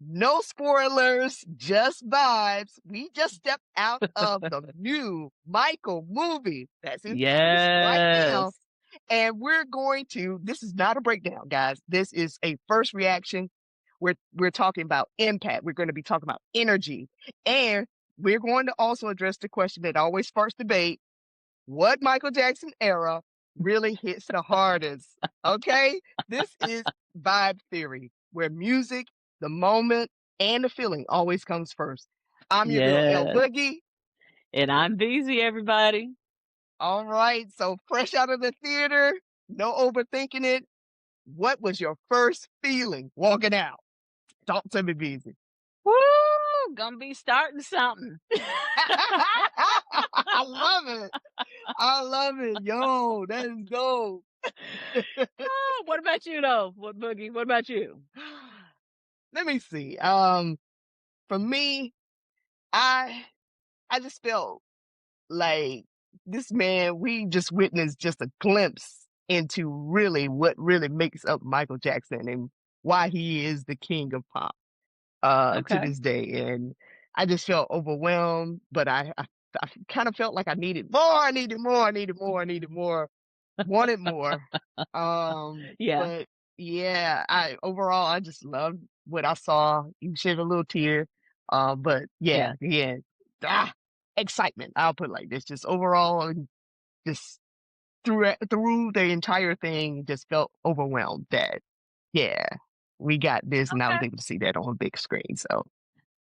No spoilers, just vibes. We just stepped out of the new Michael movie that's in theaters right now. Yes. And this is not a breakdown, guys. This is a first reaction. We're talking about impact. We're going to be talking about energy. And we're going to also address the question that always sparks debate. What Michael Jackson era really hits the hardest? Okay? This is vibe theory, where music, the moment, and the feeling always comes first. I'm your girl, L Yes. Boogie. And I'm busy, everybody. All right, so fresh out of the theater, no overthinking it. What was your first feeling walking out? Talk to me, Beezy. Woo! Gonna be starting something. I love it. I love it. Yo, that is gold. What about you though? What Boogie? What about you? Let me see. For me, I I just felt like this man, we just witnessed just a glimpse into really what really makes up Michael Jackson and why he is the king of pop to Okay. this day. And I just felt overwhelmed, but I kind of felt like I needed more, I needed more, I needed more, I needed more, wanted more. Yeah. But yeah, I just loved what I saw. You shed a little tear. But yeah, Yeah. yeah. Ah, excitement. I'll put it like this. Just overall, and just through the entire thing, just felt overwhelmed that yeah, we got this, and I was Okay. able to see that on a big screen. So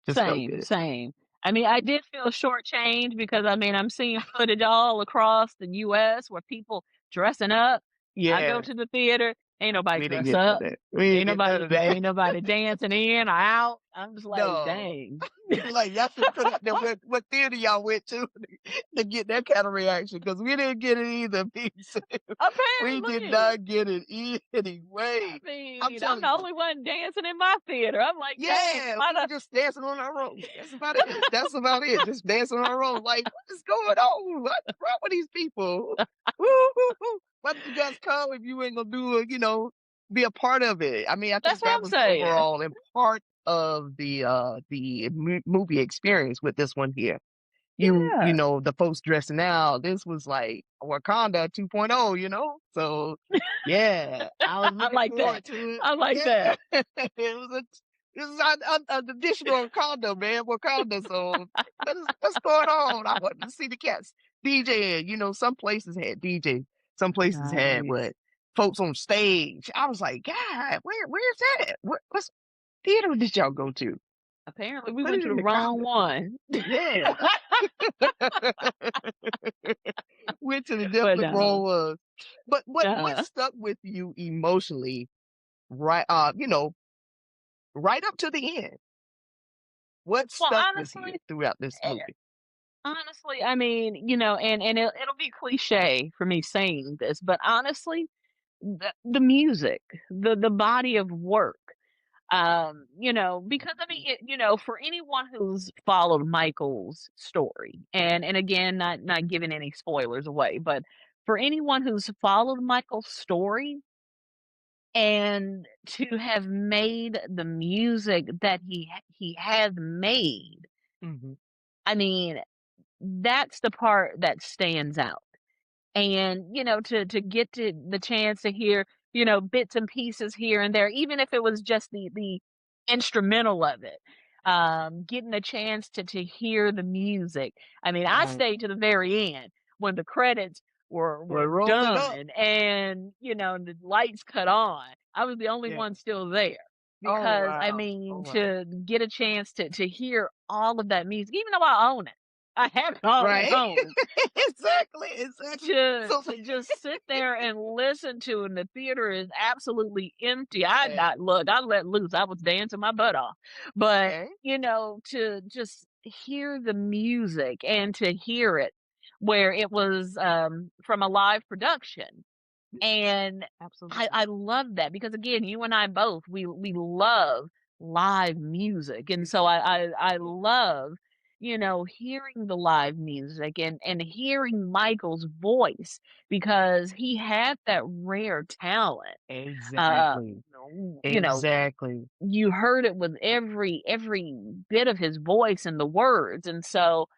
just felt Same, good. same. I mean, I did feel shortchanged because I mean, I'm seeing footage all across the US where people dressing up. I go Yeah, to the theater, ain't nobody we didn't dressed get none of up. that. We didn't get none of that. Ain't nobody dancing in or out. I'm just like, No. dang. Like, y'all should put up there what theater y'all went to to get that kind of reaction, because we didn't get it either, peeps. We did Apparently. not get it I anyway. I'm mean, I'm telling the you. only one dancing in my theater. I'm like, dang, Yeah, why we were the just dancing on our own. That's about it. That's about it. Just dancing on our own. Like, what is going on? What's wrong with these people? Why did you guys come if you ain't gonna do it, be a part of it? I mean, I that's think what that I'm was saying. overall and part of the movie experience with this one here. You Yeah. know, the folks dressing out, this was like Wakanda 2.0, you know? So, yeah, I was I looking like that. forward to it. I like Yeah. that. This is an additional Wakanda, man, Wakanda, so what's going on? I wanted to see the cats DJing, some places had DJ, some places had Nice. what? Folks on stage. I was like, "God, where's that? What's theater did y'all go to? Apparently, we Put went it to in the the wrong comments." one. Yeah. Went to the But definitely no. wrong was. But what Uh, stuck with you emotionally, right? Right up to the end. What well, stuck with you throughout this movie? honestly, I mean, and it'll be cliche for me saying this, but honestly, the music, the body of work, because I mean, for anyone who's followed Michael's story, and again, not giving any spoilers away, but for anyone who's followed Michael's story and to have made the music that he has made, Mhm. I mean, that's the part that stands out. And, to get to the chance to hear, bits and pieces here and there, even if it was just the instrumental of it, getting a chance to hear the music. I mean, I Right. stayed to the very end when the credits were We're rolling up. done and, the lights cut on. I was the only Yeah. one still there. Oh, Because I wow. Oh, mean, wow. to get a chance to hear all of that music, even though I own it, I have it all at Right? home Exactly, exactly. to So to just sit there and listen to, and the theater is absolutely empty. I yeah, not look, I let loose. I was dancing my butt off. But, okay. to just hear the music and to hear it where it was from a live production. And Absolutely. I love that because again, you and I both, we love live music. And so I love hearing the live music and hearing Michael's voice because he had that rare talent. Uh, Exactly. you know, Exactly. you heard it with every bit of his voice and the words, and so,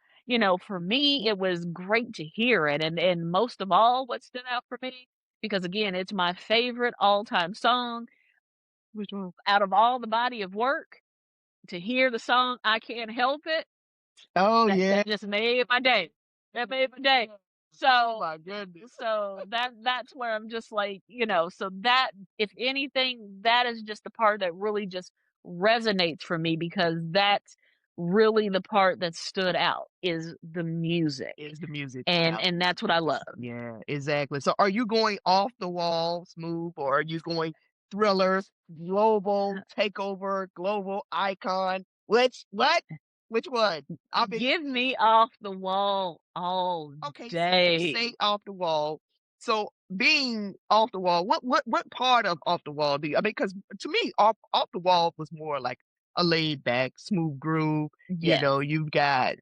for me, it was great to hear it, and most of all, what stood out for me, because again, it's my favorite all-time song, Which one? out of all the body of work, to hear the song "I Can't Help It," Oh, yeah. that just made my day. That made my day. Oh So my goodness. that's where I'm just like, so that, if anything, that is just the part that really just resonates for me because that's really the part that stood out is the music. Is the music. Yep. And that's what I love. Yeah, exactly. So are you going off the wall smooth or are you going thriller, global, takeover, global icon? What? Which one? I've been Give me off the wall all okay, so you day. say off the wall. So being off the wall, what part of off the wall do you, I mean, because to me, off the wall was more like a laid back, smooth groove. Yes. You got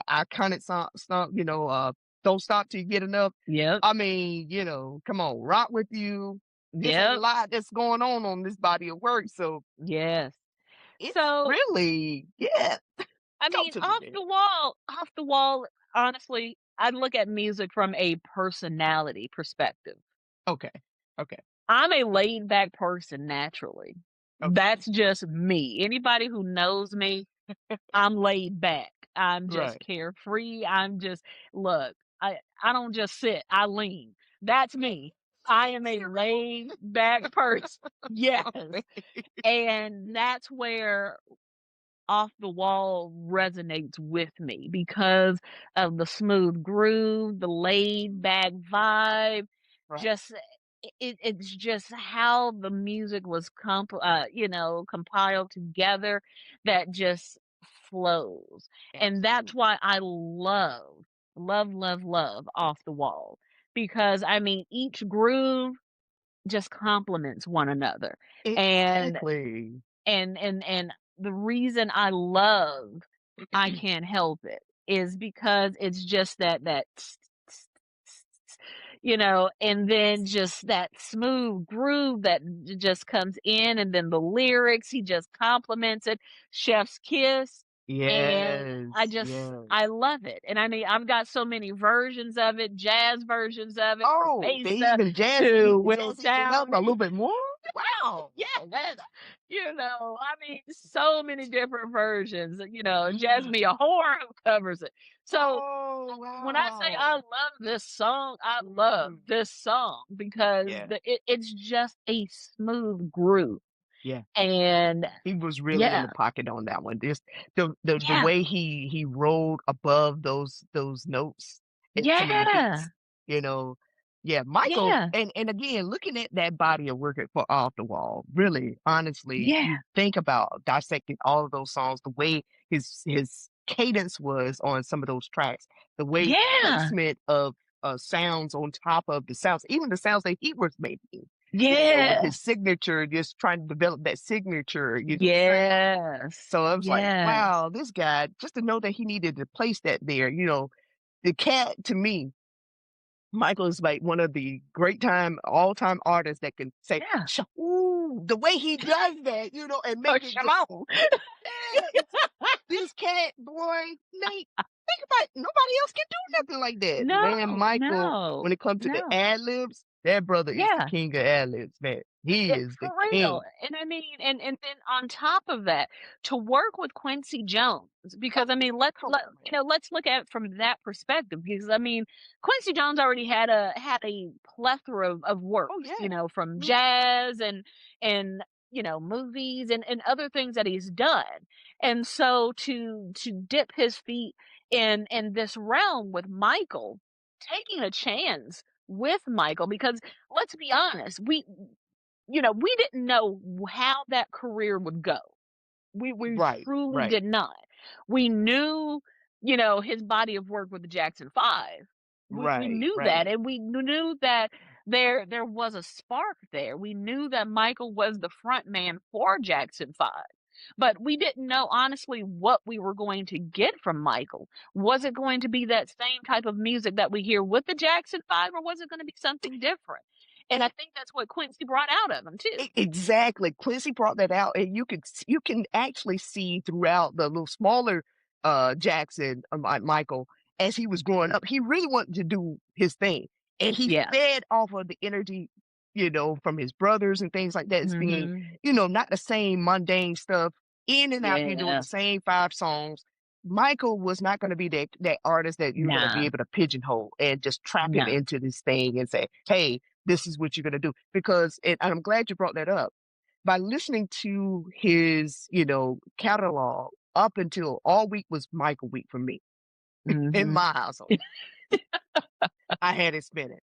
iconic song, Don't Stop Till You Get Enough. Yep. I mean, come on, rock with you. It's a Yep. lot that's going on this body of work. So Yes. it's So really, yeah, I talk mean, to me, man. off the wall, honestly, I look at music from a personality perspective. Okay. Okay. I'm a laid back person naturally. Okay. That's just me. Anybody who knows me, I'm laid back. I'm just Right. carefree. Look, I don't just sit, I lean. That's me. I am a laid back person. Yes. And that's where off the wall resonates with me because of the smooth groove, the laid back vibe, Right. just it's just how the music was compiled together that just flows. And that's Absolutely. why I love off the wall because I mean each groove just complements one another. And Exactly. and the reason I love I Can't Help It is because it's just that and then just that smooth groove that just comes in, and then the lyrics, he just compliments it, chef's kiss, and Yes, I yes. love it, and I mean, I've got so many versions of it, jazz versions of it, from Oh, they Mesa even to jazzy it up Willtown. a little bit more? Wow. Yeah, I mean, so many different versions, Jasmine a whore who covers it. So Oh, when I say I wow. love this song, I love Mm. this song because Yeah, it's just a smooth groove. yeah. And He was really in yeah, the pocket on that one. This the yeah, way he rolled above those notes and some of the yeah, beats, you know. Yeah, Michael, yeah, and again, looking at that body of work for Off the Wall, really, honestly, yeah, you think about dissecting all of those songs, the way his cadence was on some of those tracks, the way yeah, placement of sounds on top of the sounds, even the sounds that he was making, with yeah, his signature, just trying to develop that signature, sound. yes, So I was like, yes, wow, this guy, just to know that he needed to place that there, the cat to me, Michael is like one of the all time artists that can say, yeah. ooh, the way he does that, and Oh, make it just, Shimon. yeah, this cat, boy, mate, think about it. Nobody else can do nothing like that. Man, No, Michael, when no, it comes to the no. ad libs, that brother is the Yeah. king of ad libs, man. He is For the real, king. and I mean, and then on top of that, to work with Quincy Jones, Oh, because I mean, come on, man. let's look at it from that perspective, because I mean, Quincy Jones already had a plethora of Oh, works, yeah. from Mhm. jazz and movies and other things that he's done, and so to dip his feet in this realm with Michael, taking a chance with Michael, because let's be honest, we didn't know how that career would go. We Right, truly right, did not. We knew, his body of work with the Jackson 5. We right, knew that, right. and we knew that there was a spark there. We knew that Michael was the front man for Jackson 5. But we didn't know honestly what we were going to get from Michael. Was it going to be that same type of music that we hear with the Jackson 5, or was it going to be something different? And I think that's what Quincy brought out of him too. Exactly. Quincy brought that out, and you can actually see throughout the little smaller Jackson, Michael, as he was growing up, he really wanted to do his thing, and he Yeah. fed off of the energy, from his brothers and things like that. As being, Mhm. not the same mundane stuff, in and out here doing Yeah. the same 5 songs. Michael was not going to be that artist that you're going to be Nah. able to pigeonhole and just trap him Nah. into this thing and say, hey, this is what you're going to do. Because, and I'm glad you brought that up. By listening to his, catalog up until all week was Michael week for me in Mhm. my household. I had it spinning.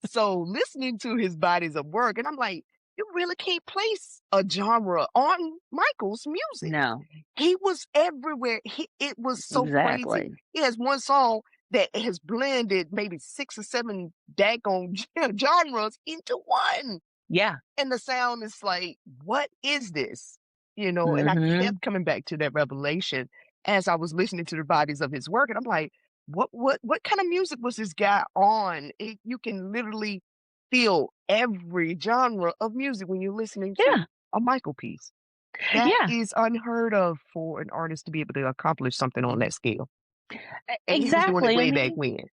So listening to his bodies of work, and I'm like, you really can't place a genre on Michael's music. No. He was everywhere. It was so crazy. Exactly. He has one song that has blended maybe 6 or 7 daggone genres into one. Yeah. And the sound is like, what is this? And I Mhm. kept coming back to that revelation as I was listening to the bodies of his work. And I'm like, what kind of music was this guy on? You can literally feel every genre of music when you're listening Yeah. to a Michael piece. That Yeah. is unheard of for an artist to be able to accomplish something on that scale. And he was doing it Exactly. I way back mean, when,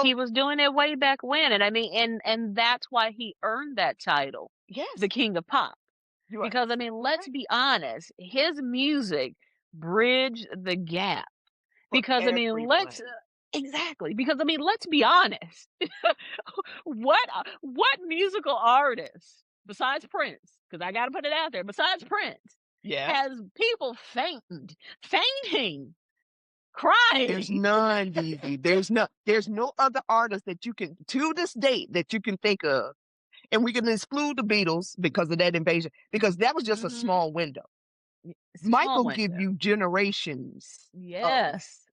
he was doing it way back when, and I mean, and that's why he earned that title, the Yes, King of Pop. you are Because I mean, absolutely let's right. be honest, his music bridged the gap. For Because I mean, let's everyone. exactly. Because I mean, let's be honest. What musical artist besides Prince? Because I got to put it out there. Besides Prince, Yeah. has people fainting, There's crying? none, DZ. There's no other artist that you can, to this date, that you can think of. And we can exclude the Beatles because of that invasion, because that was just a Mhm. small window. Small Michael give window. you generations of, Yes.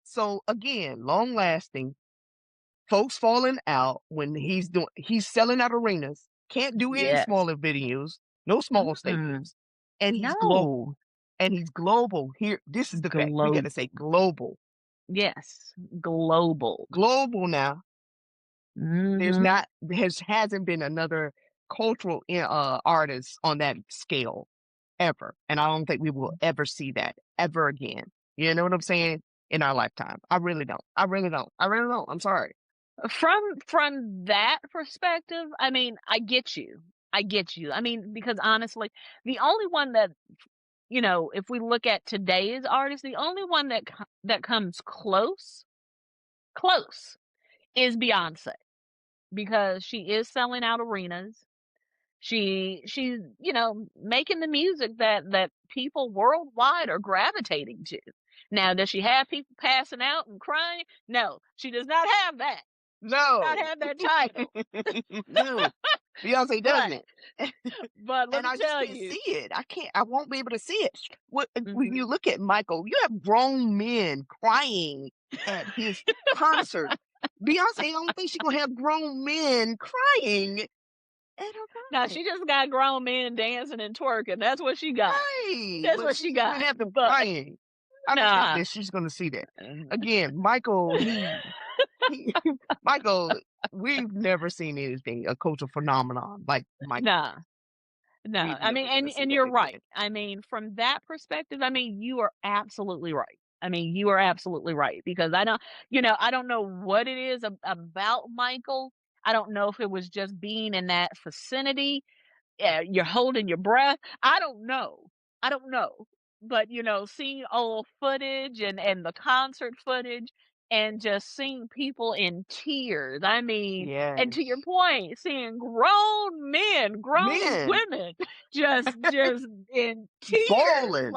so again, long lasting, folks falling out when he's selling out arenas, can't do any Yes. smaller venues, no small Mm-mm. stadiums, and he's global. No. And he's global. Here, this is the fact. We got Globe. to say global. Yes. Global. Global now. There's Mhm. not hasn't been another cultural artist on that scale ever, and I don't think we will ever see that ever again. You know what I'm saying? In our lifetime, I really don't. I really don't. I really don't. I'm sorry. From that perspective, I mean, I get you. I get you. I mean, because honestly, the only one that, if we look at today's artists, the only one that comes close is Beyonce, because she is selling out arenas. She's, making the music that people worldwide are gravitating to. Now, does she have people passing out and crying? No, she does not have that. Not No, have that title. no, Beyonce But doesn't. but let And me I just tell can't see you. it. I can't. I won't be able to see it. When you Mhm. look at Michael, you have grown men crying at his concert. Beyonce, I don't think she's gonna have grown men crying at her Now concert. she just got grown men dancing and twerking. That's what she got. Right, That's but what she she's gonna got. have them But crying. I don't think nah. that she's gonna see that. Again, Michael, he Michael, we've never seen anything, a cultural phenomenon like Michael. Nah. No, We've I mean, never gonna see and that you're again. right. I mean, from that perspective, I mean, you are absolutely right. I mean, you are absolutely right, because I don't know what it is about Michael. I don't know if it was just being in that vicinity. You're holding your breath. I don't know. I don't know. But seeing old footage and the concert footage, and just seeing people in tears. I mean, and to your Yes. point, seeing grown men, grown Men women just in tears, balling.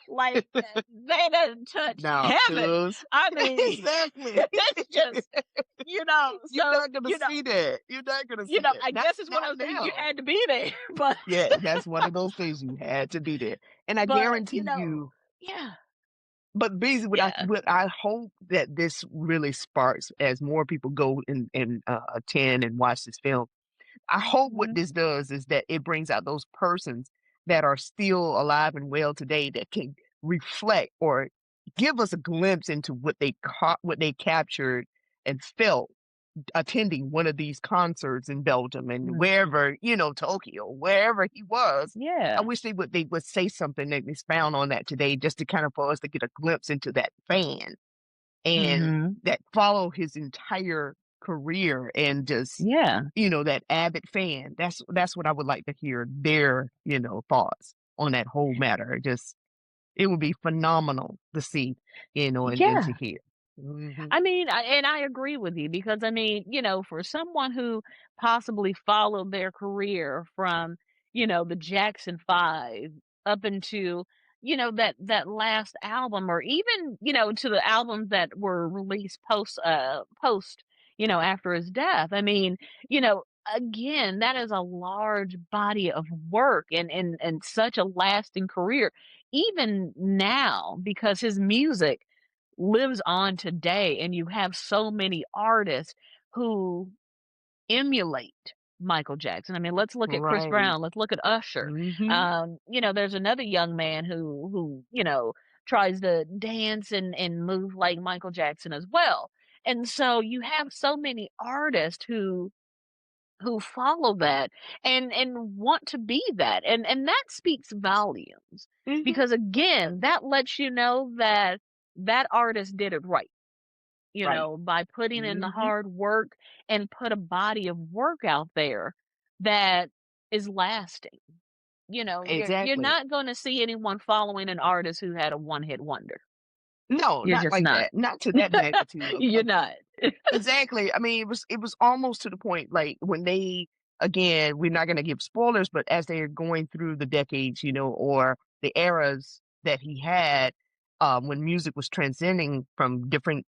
like they done touched Now, heaven. cuz I mean, exactly. that's just, You're so not gonna see that. You're not gonna see that. I Not guess it's one not of those things you now. had to be there, but Yeah, that's one of those things you had to be there. And I but guarantee you, yeah, but basically yeah, what I hope that this really sparks as more people go and attend and watch this film. I hope what mhm, this does is that it brings out those persons that are still alive and well today that can reflect or give us a glimpse into what they captured and felt attending one of these concerts in Belgium and Mm. wherever, Tokyo, wherever he was. I Yeah. wish they would say something and expound on that today just to kind of for us to get a glimpse into that fan and Mhm. that follow his entire career and just, Yeah. that avid fan. That's what I would like to hear their, thoughts on that whole matter. Just it would be phenomenal to see, and to Yeah. hear. Mhm. I mean, I agree with you because I mean, for someone who possibly followed their career from, the Jackson 5 up into, that last album or even, to the albums that were released post, after his death. I mean, again, that is a large body of work and such a lasting career. Even now, because his music lives on today, and you have so many artists who emulate Michael Jackson. I mean, let's look at Chris Right. Brown, let's look at Usher. Mhm. There's another young man who, tries to dance and move like Michael Jackson as well. And so you have so many artists who follow that and want to be that. And that speaks volumes Mhm. because again, that lets you know that that artist did it right, Right. by putting in the Mhm. hard work and put a body of work out there that is lasting. You're Exactly. not going to see anyone following an artist who had a one-hit wonder. No, You're not just like not. that. Not to that magnitude You're of not. exactly. I mean, it was almost to the point like when they again, we're not gonna give spoilers, but as they're going through the decades, or the eras that he had, when music was transcending from different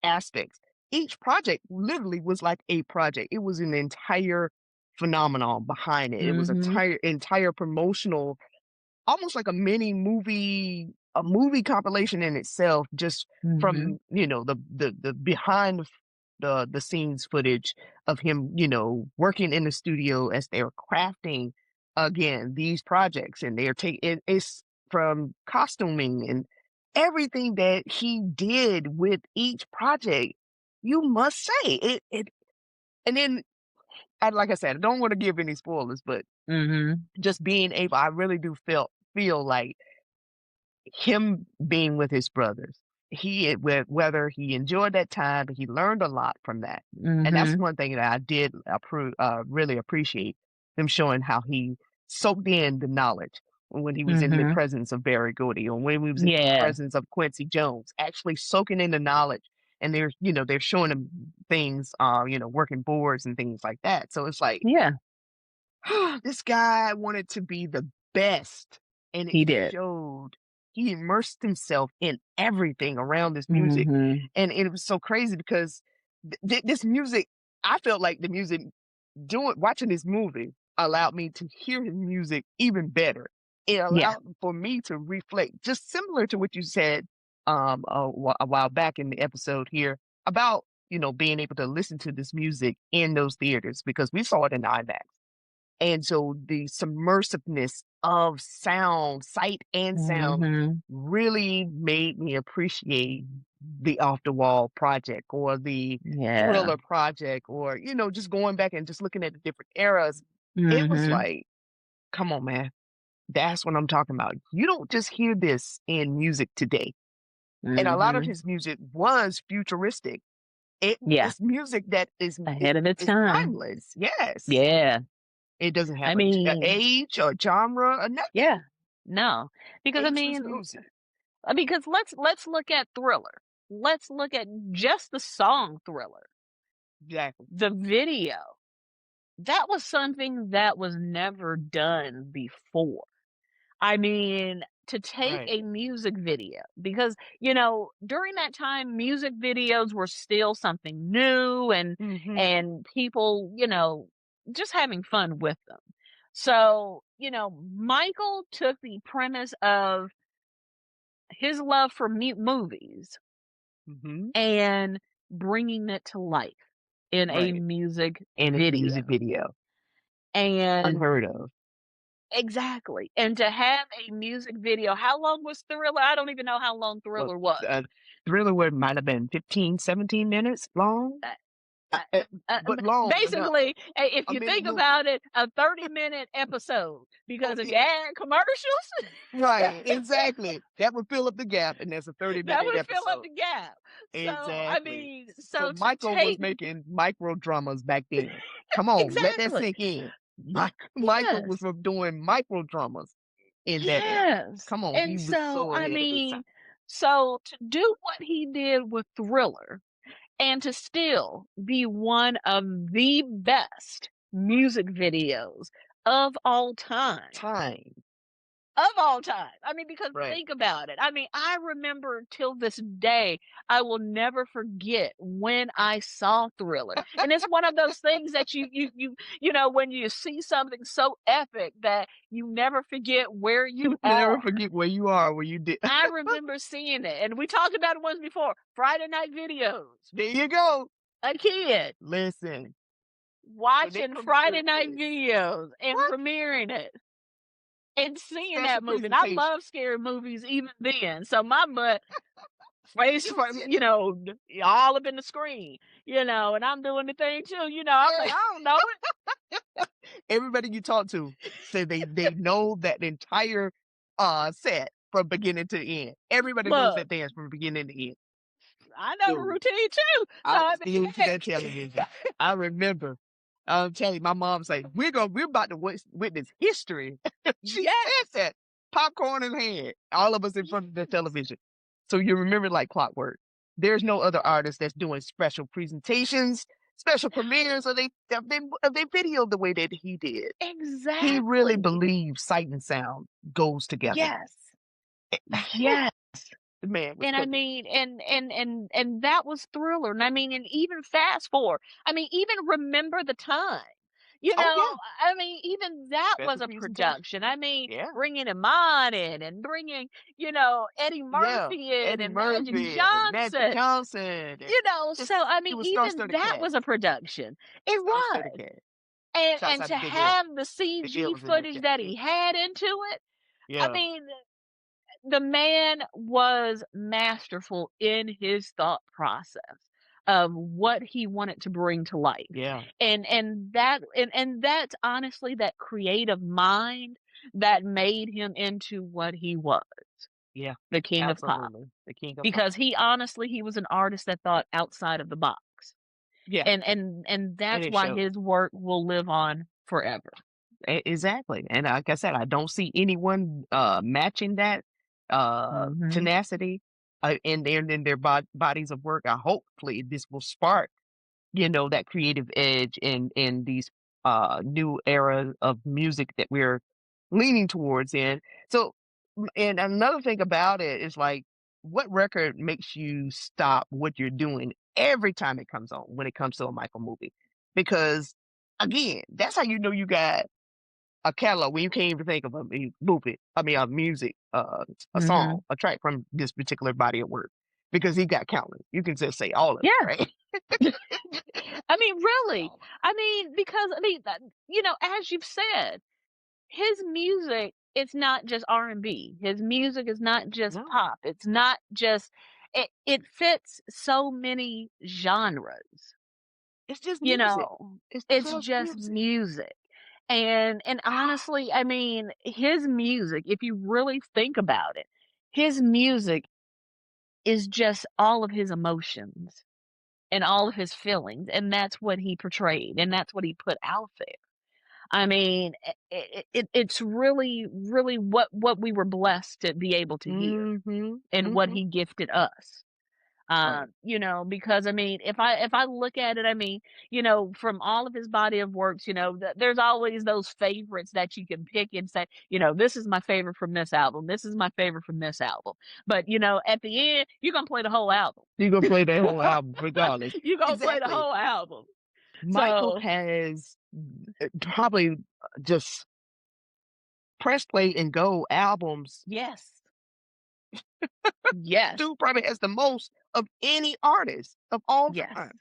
aspects, each project literally was like a project. It was an entire phenomenon behind it. It was a Mhm. entire promotional almost like a movie compilation in itself, just Mhm. from, the behind the scenes footage of him, working in the studio as they're crafting, again, these projects, and they're taking it's from costuming and everything that he did with each project. You must say it and then, and like I said, I don't wanna give any spoilers, but Mhm. just being able I really do feel like him being with his brothers, whether he enjoyed that time, but he learned a lot from that, and that's Mhm. one thing that I did really appreciate him showing how he soaked in the knowledge when he was in the Mhm. presence of Barry Gordy, or when he was in the Yeah. presence of Quincy Jones, actually soaking in the knowledge, and they're showing him things, working boards and things like that. So it's like Yeah. this guy wanted to be the best, and it He did. showed. He immersed himself in everything around this music, Mhm. and it was so crazy because this music, I felt like the music doing watching this movie allowed me to hear his music even better. It Yeah. allowed for me to reflect, just similar to what you said a while back in the episode here about being able to listen to this music in those theaters because we saw it in IMAX. And so the submersiveness of sound, sight and sound Mhm. really made me appreciate the Off the Wall project or the Yeah. Thriller project or, just going back and just looking at the different eras. It was Mhm. like, come on, man. That's what I'm talking about. You don't just hear this in music today. And a lot of Mhm. his music was futuristic. Yeah. It's music that Ahead of its is time. timeless. Yes. Yeah. It doesn't I have a mean, age or genre or yeah. nothing. No. Because I Ageless mean, music. because let's look at Thriller. Let's look at just the song Thriller. Exactly. The video. That was something that was never done before. I mean, to take Right. a music video because, during that time music videos were still something new Mhm. and people, just having fun with them. So, Michael took the premise of his love for movies Mhm. and bringing it to life in a Right. music And a video. music video. And Unheard of. exactly, and to have a music video, how long was Thriller? I don't even know how long Well, Thriller was. Thriller would might have been 15, 17 minutes long, Uh, uh, uh, uh, uh, but long enough. basically, if A you minute think movie. about it, a 30-minute episode, Oh, because if you add commercials, right, exactly. That would fill up the gap, and there's a that 30-minute would fill up episode. the gap. So, I Exactly. mean, So so to Michael was take making micro dramas back then. Come on, let that exactly. sink in. Michael was Yes. doing micro dramas in that era. Yes. Come on, he And was so, so I ahead of his time. mean, so to do what he did with Thriller and to still be one of the best music videos of all time. Time, Of all time. I mean, because right? think about it. I mean, I remember till this day, I will never forget when I saw Thriller. And it's one of those things that you know, when you see something so epic that you never forget where you Never are. forget where you are, where you did. I remember seeing it, and we talked about it once before. Friday night videos. There you go. A kid Listen, when they watching Friday premiered night this, videos and what premiering it. And seeing special that movie, and I presentation? love scary movies even then. So my butt face You was from, in it. all up in the screen, and I'm doing the thing too. I'm like, I don't know Everybody you talk to said they know that entire set from beginning to end. it. Everybody knows Look, that dance from beginning to end. I know the Dude, routine too. So I I was mean, glued to that television. I remember. I'm telling you, my mom's like, we're about to witness history. She yes, said that. Popcorn in hand. All of us in front of the television. So you remember like clockwork. There's no other artist that's doing special presentations, special premieres, or they video the way that he did. He really exactly. believes sight and sound goes together. Yes, yes. The man was And I cooking. mean, and that was Thriller. And I mean, and even fast forward. I mean, even Remember the Time. Oh yeah, I mean, even that special was a presentation. production. I mean, Yeah, bringing Iman in and bringing, Eddie yeah. Murphy in Eddie and Magic Murphy and Magic Johnson. Johnson. And So I it mean, was even star-studded that cast. was a production. It Star-studded was. cast. Shouts And out to to Big L. have the Big L CG was in that footage cast that too. he had into it, I Yeah, mean, the man was masterful in his thought process of what he wanted to bring to life. yeah, And that's honestly that creative mind that made him into what he was, yeah. the king of pop. Absolutely, the king of pop. Because he was an artist that thought outside of the box. Yeah, And and that's it why shows. his work will live on forever. Exactly. And like I said, I don't see anyone matching that Mhm. tenacity in their bodies of work. Hopefully this will spark, that creative edge in these new era of music that we're leaning towards in. So and another thing about it is like what record makes you stop what you're doing every time it comes on when it comes to a Michael movie? Because again, that's how you know you got a catalog when you can't even think of a music, a song, Mhm. a track from this particular body of work because he got countless. You can just say all of it, Yeah. right? I mean, really. All of I mean, because I mean, as you've said, his music is not just R&B. His music is not it. just No, pop. It's not just it fits so many genres. it's just You music. know, It's it's just just music. music. And honestly, I mean, his music, if you really think about it, his music is just all of his emotions and all of his feelings, and that's what he portrayed, and that's what he put out there. I mean, it's really, really what we were blessed to be able to hear, Mm-hmm. and what Mm-hmm. he gifted us. Right. Because I mean, if I look at it, I mean, from all of his body of works, there's always those favorites that you can pick and say, this is my favorite from this album. This is my favorite from this album. But at the end, you're gonna play the whole album. You're gonna play that whole album regardless. You're gonna play the Exactly. whole album. Michael So has probably just press play and go albums. yes, yes, Dude probably has the most of any artist of all yes, time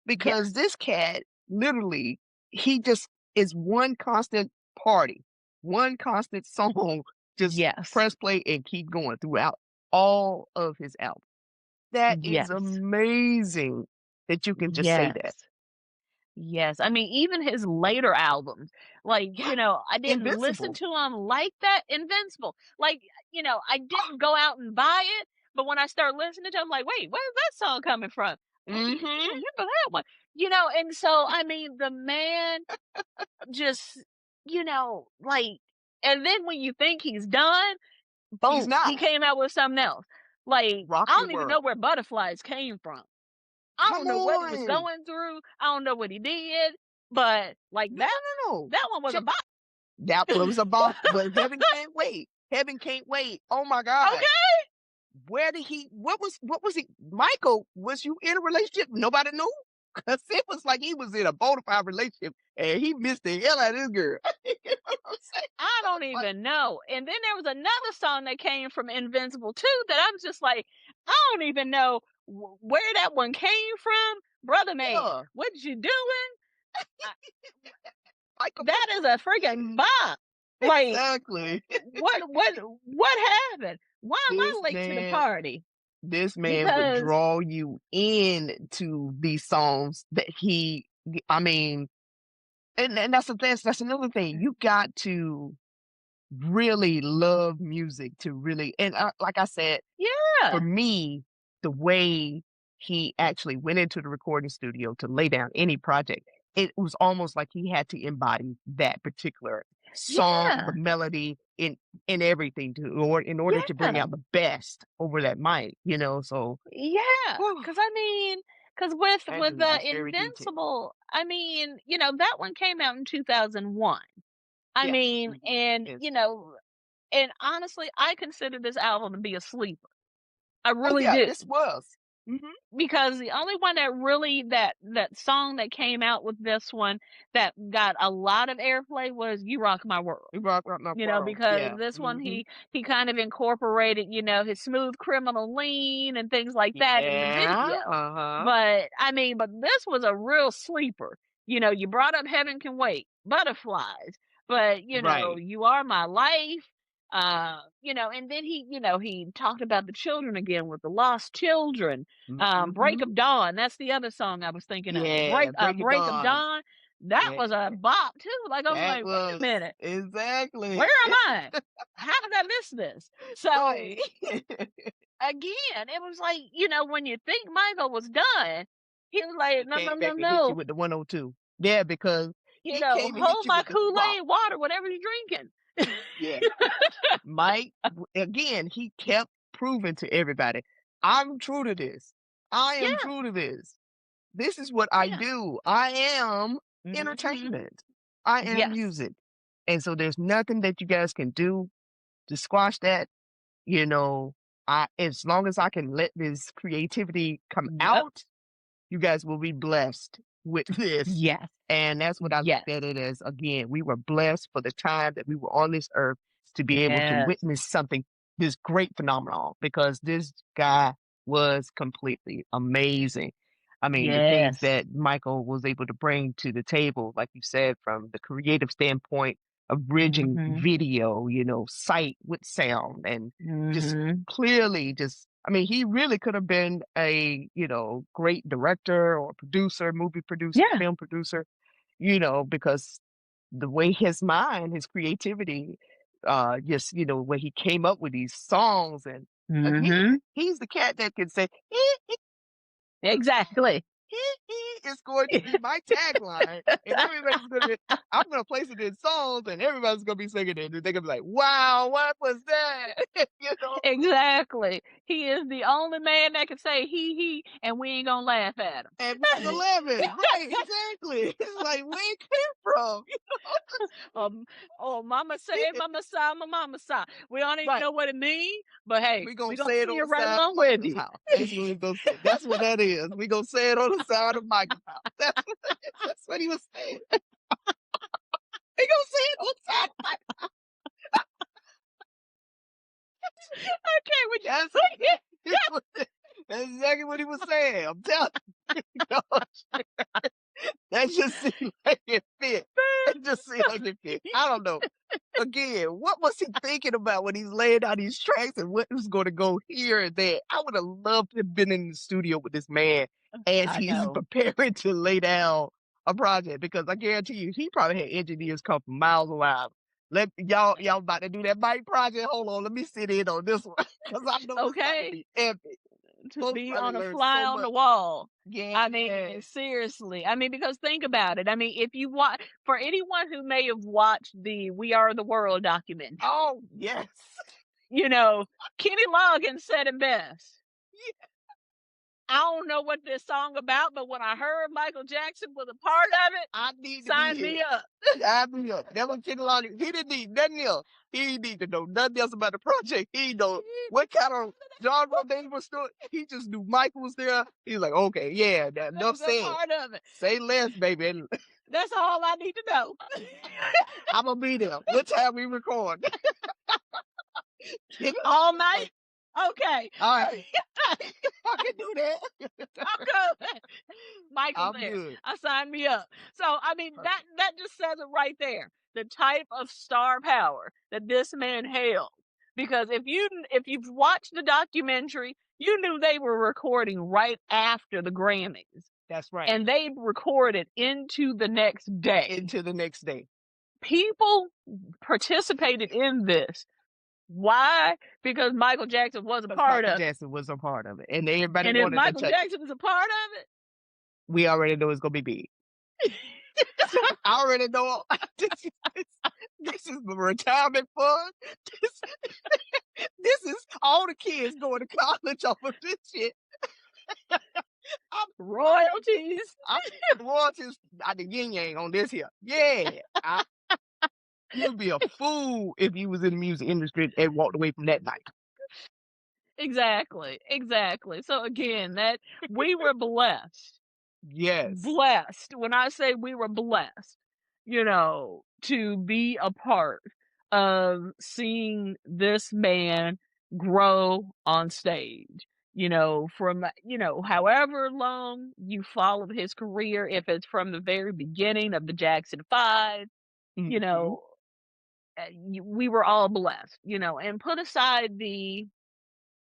because yes. this cat literally he just is one constant party. one constant song, just Yes. press play and keep going throughout all of his albums. That is Yes. amazing that you can just say Yes. that. Yes. I mean, even his later albums, like, Yeah, I didn't listen Invincible. to him like that. Invincible. Like, I didn't go out and buy it, but when I start listening to him, like, wait, where's that song coming from? I don't Mm-hmm. remember that one. And so I mean the man just, like, and then when you think he's done, He's boom, he not. came out with something else. Like, Rock I your don't even know world. where butterflies came from. I Come don't know what he was on. going through. I don't know what he did, but like No, that no, no. that one was a Check. bop. That was a bop, but Heaven Can't Wait. Heaven Can't Wait. Oh my God. Okay. Where did he, what was he, Michael, was you in a relationship? Nobody knew? Because it was like he was in a bona fide relationship and he missed the hell out of this girl. You know what I'm saying? I don't Like, even know. And then there was another song that came from Invincible too that I'm just like, I don't even know where that one came from. Brother man, yeah, what you doing? I, Michael, that is a freaking bop. Like, exactly. what happened? Why am This I late to the man, party? this man would Because draw you into these songs that he, I mean, and that's another thing. You got to really love music to really, and like I said, for yeah, me, the way he actually went into the recording studio to lay down any project, it was almost like he had to embody that particular song, the yeah, melody, in everything or in order to bring yeah. out the best over that mic, so Yeah, whew, cause I mean, cause with Andrew the is very detailed. Invincible, I mean, that one came out in 2001. I Yes. mean, Mhm. and Yes. and honestly, I consider this album to be a sleeper. I Oh really yeah, do. this was. Hmm. Because the only one that really that song that came out with this one that got a lot of airplay was "You Rock My World." Rock my world. Because Yeah. this one Hmm. he kind of incorporated, his smooth criminal lean and things like that in the Yeah. video. Uh-huh. But I mean, but this was a real sleeper. You brought up Heaven Can Wait, Butterflies, but Right. You Are My Life. And then he talked about the children again with the lost children. Break Hmm. of Dawn, that's the other song I was thinking of. Yeah, Break It Break of Dawn. Dawn. That Yeah, was a bop too. Like I was that like, wait a was minute, exactly where am I? How did I miss this? So right. again, it was like, when you think Michael was done, he was like, He no, no, came no, back and hit you no. with the 102. Yeah, because he came and hit Hold you my with the bop. Kool-Aid water, whatever you're drinking. Yeah. Mike, again, he kept proving to everybody, I'm true to this. I am Yeah, true to this. This is what I yeah. do. I am Hmm. entertainment. I am Yes. music. And so there's nothing that you guys can do to squash that. You know, as long as I can let this creativity come Yep. out, you guys will be blessed with this. Yes. And that's what I Yes. looked at it as. Again, we were blessed for the time that we were on this earth to be able to Yes. witness something, this great phenomenon, because this guy was completely amazing. I mean, the things Yes. that Michael was able to bring to the table, like you said, from the creative standpoint of bridging Hmm. video, sight with sound, and just Hmm. clearly I mean, he really could have been a, great director or producer, movie producer, Yeah. film producer, because the way his mind, his creativity, just, when he came up with these songs, and again, Hmm. he's the cat that can say, Exactly. is going to be my tagline, and everybody's going to be, I'm going to place it in songs, and everybody's going to be singing it, and they're going to be like, wow, what was that? Exactly. He is the only man that can say he, and we ain't gonna laugh at And we ain't him. gonna laugh at it. Right, exactly. It's like, where it came from? um, oh, mama say, mama sa, mama sa. We don't even Right. know what it means, but hey, We gonna we gonna say it sing on it the right side of along with Michael's you. house. That's what we gonna say. That's what that is. We gonna say it on the side of Michael's house. That's what he was saying. We gonna say it on the side of Michael's Okay, we house. That's exactly what he was saying. I'm telling you. That just seemed like it fit. It just say 150. I don't know. Again, what was he thinking about when he's laying out these tracks and what was going to go here and there? I would have loved to have been in the studio with this man as I he's know. preparing to lay down a project, because I guarantee you, he probably had engineers come from miles around. Let y'all about to do that Mike project. Hold on, let me sit in on this one because I know it's about to Okay? be epic. To Folks be probably on a learn fly so on the much. wall. Yeah. I mean, seriously. I mean, because think about it. I mean, if you watch, for anyone who may have watched the We Are the World documentary, Oh yes. you know, Kenny Loggins said it best. I don't know what this song about, but when I heard Michael Jackson was a part of it, I need to sign be me here. up. I be here. That was Kenny Loggins. He didn't need nothing else. He didn't need to know nothing else about the project. He know what kind of genre they was doing. He just knew Michael was there. He's like, okay, yeah, that That enough was a said. part of it. Say less, baby. And That's all I need to know. I'm gonna be there. What time we record? All night? Okay. All right. I can do that. I'm good. Michael's I'm there. good. I signed me up. So I mean that just says it right there. The type of star power that this man held. Because if you've watched the documentary, you knew they were recording right after the Grammys. That's right. And they recorded into the next day. Into the next day. People participated in this. Why? Because Michael Jackson was a part Michael of it. Jackson was a part of it, and everybody And if wanted to Michael touch Jackson is a part of it, we already know it's gonna be big. I already know this is the retirement fund. This is all the kids going to college off of this shit. royalties. I'm royalties. The yin yang on this here. Yeah, you'd be a fool if you was in the music industry and walked away from that night. Exactly. So again, that we were blessed. Yes. Blessed. When I say we were blessed, to be a part of seeing this man grow on stage. From however long you followed his career, if it's from the very beginning of the Jackson 5, Mm-hmm. we were all blessed, and put aside the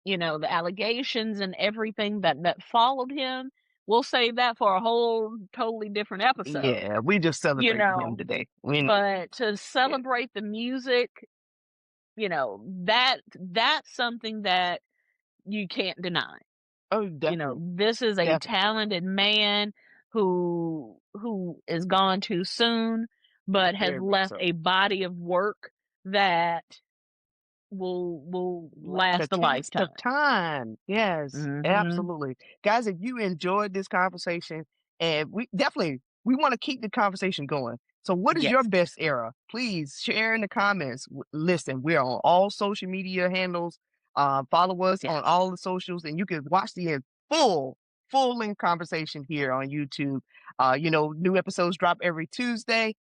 allegations and everything that followed him. We'll save that for a whole totally different episode. Yeah, we just celebrated him today. But to celebrate the music, that's something that you can't deny. Oh, definitely. This is a Definitely. talented man who is gone too soon, but has Very much left so. a body of work that will last a lifetime. Of time. Yes, Mhm. absolutely. Guys, if you enjoyed this conversation, and we want to keep the conversation going. So what is your Yes. best era? Please share in the comments. Listen, we're on all social media handles. Follow us on all the socials, and you can watch the full length conversation here on YouTube. New episodes drop every Tuesday.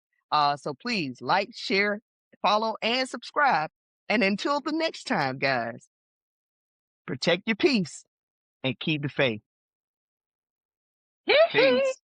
So please like, share, follow, and subscribe. And until the next time, guys, protect your peace and keep the faith. Peace.